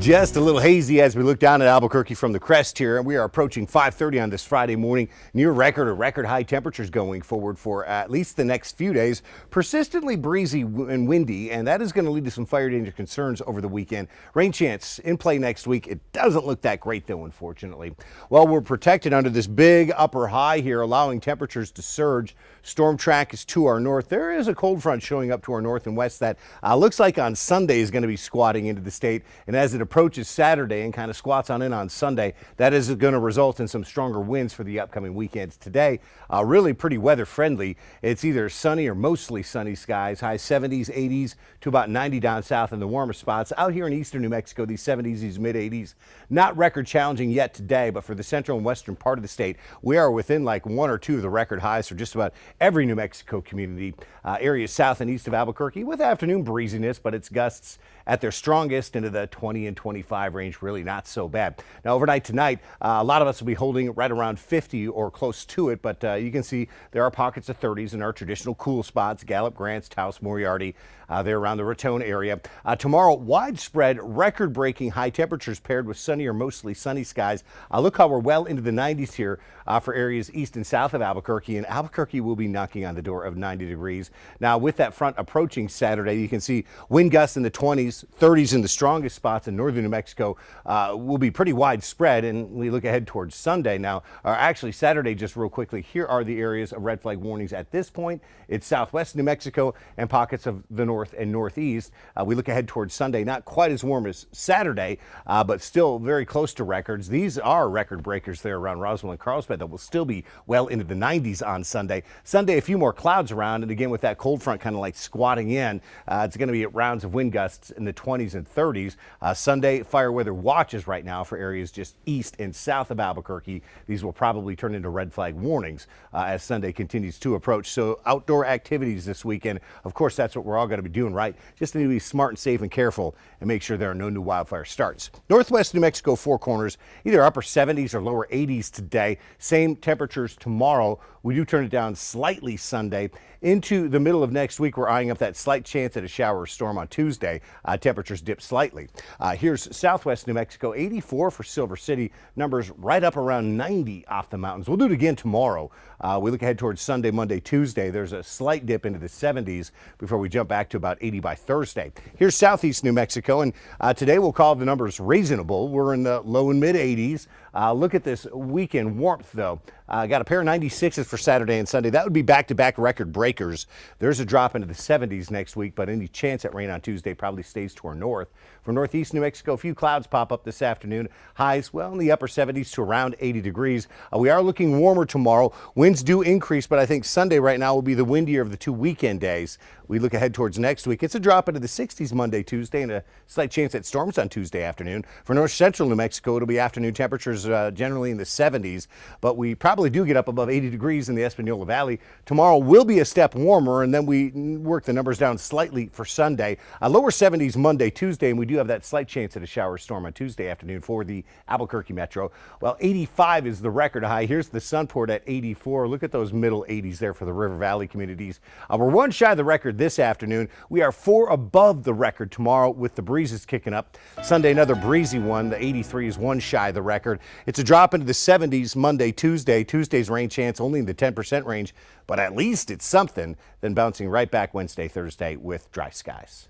Just a little hazy as we look down at Albuquerque from the crest here, and we are approaching 5:30 on this Friday morning. Near record or record high temperatures going forward for at least the next few days. Persistently breezy and windy, and that is going to lead to some fire danger concerns over the weekend. Rain chance in play next week. It doesn't look that great though, unfortunately. Well, we're protected under this big upper high here, allowing temperatures to surge. Storm track is to our north. There is a cold front showing up to our north and west that looks like on Sunday is going to be squatting into the state, and as it approaches Saturday and kind of squats on in on Sunday, that is going to result in some stronger winds for the upcoming weekends. Today, really pretty weather friendly. It's either sunny or mostly sunny skies, high 70s, 80s to about 90 down south in the warmer spots. Out here in eastern New Mexico, these 70s, these mid 80s, not record challenging yet today, but for the central and western part of the state, we are within like one or two of the record highs for just about every New Mexico community. Areas south and east of Albuquerque with afternoon breeziness, but it's gusts at their strongest into the 20 and 25 range. Really not so bad. Now overnight tonight, a lot of us will be holding right around 50 or close to it, but you can see there are pockets of 30s in our traditional cool spots. Gallup, Grants, Taos, Moriarty, they're around the Raton area. Tomorrow, widespread record-breaking high temperatures paired with sunny or mostly sunny skies. Look how we're well into the 90s here for areas east and south of Albuquerque, and Albuquerque will be knocking on the door of 90 degrees. Now with that front approaching Saturday, you can see wind gusts in the 20s, 30s in the strongest spots in northern New Mexico will be pretty widespread, and we look ahead towards Sunday now, or actually Saturday. Just real quickly, here are the areas of red flag warnings at this point. It's southwest New Mexico and pockets of the north and northeast. We look ahead towards Sunday, not quite as warm as Saturday, but still very close to records. These are record breakers there around Roswell and Carlsbad that will still be well into the 90s on Sunday. Sunday, a few more clouds around, and again with that cold front kind of like squatting in, it's going to be at rounds of wind gusts in the 20s and 30s. Sunday, fire weather watches right now for areas just east and south of Albuquerque. These will probably turn into red flag warnings as Sunday continues to approach. So outdoor activities this weekend, of course, that's what we're all going to be doing, right? Just need to be smart and safe and careful and make sure there are no new wildfire starts. Northwest New Mexico Four Corners, either upper 70s or lower 80s today. Same temperatures tomorrow. We do turn it down slightly Sunday. Into the middle of next week, we're eyeing up that slight chance at a shower or storm on Tuesday. Temperatures dip slightly. Here's southwest New Mexico, 84 for Silver City. Numbers right up around 90 off the mountains. We'll do it again tomorrow. We look ahead towards Sunday, Monday, Tuesday. There's a slight dip into the 70s before we jump back to about 80 by Thursday. Here's southeast New Mexico, and today we'll call the numbers reasonable. We're in the low and mid 80s. Look at this weekend warmth, though. Got a pair of 96s for Saturday and Sunday. That would be back-to-back record breakers. There's a drop into the 70s next week, but any chance at rain on Tuesday probably stays to our north. For northeast New Mexico, a few clouds pop up this afternoon. Highs, well, in the upper 70s to around 80 degrees. We are looking warmer tomorrow. Winds do increase, but I think Sunday right now will be the windier of the two weekend days. We look ahead towards next week. It's a drop into the 60s Monday, Tuesday, and a slight chance at storms on Tuesday afternoon. For north central New Mexico, it'll be afternoon temperatures generally in the 70s, but we probably do get up above 80 degrees in the Espanola Valley. Tomorrow will be a step warmer, and then we work the numbers down slightly for Sunday. Lower 70s Monday, Tuesday, and we do have that slight chance at a shower or storm on Tuesday afternoon for the Albuquerque Metro. Well, 85 is the record high. Here's the Sunport at 84. Look at those middle 80s there for the River Valley communities. We're one shy of the record this afternoon. We are 4 above the record tomorrow with the breezes kicking up. Sunday, another breezy one. The 83 is one shy of the record. It's a drop into the 70s Monday, Tuesday. Tuesday's rain chance only in the 10% range, but at least it's something. Then bouncing right back Wednesday, Thursday with dry skies.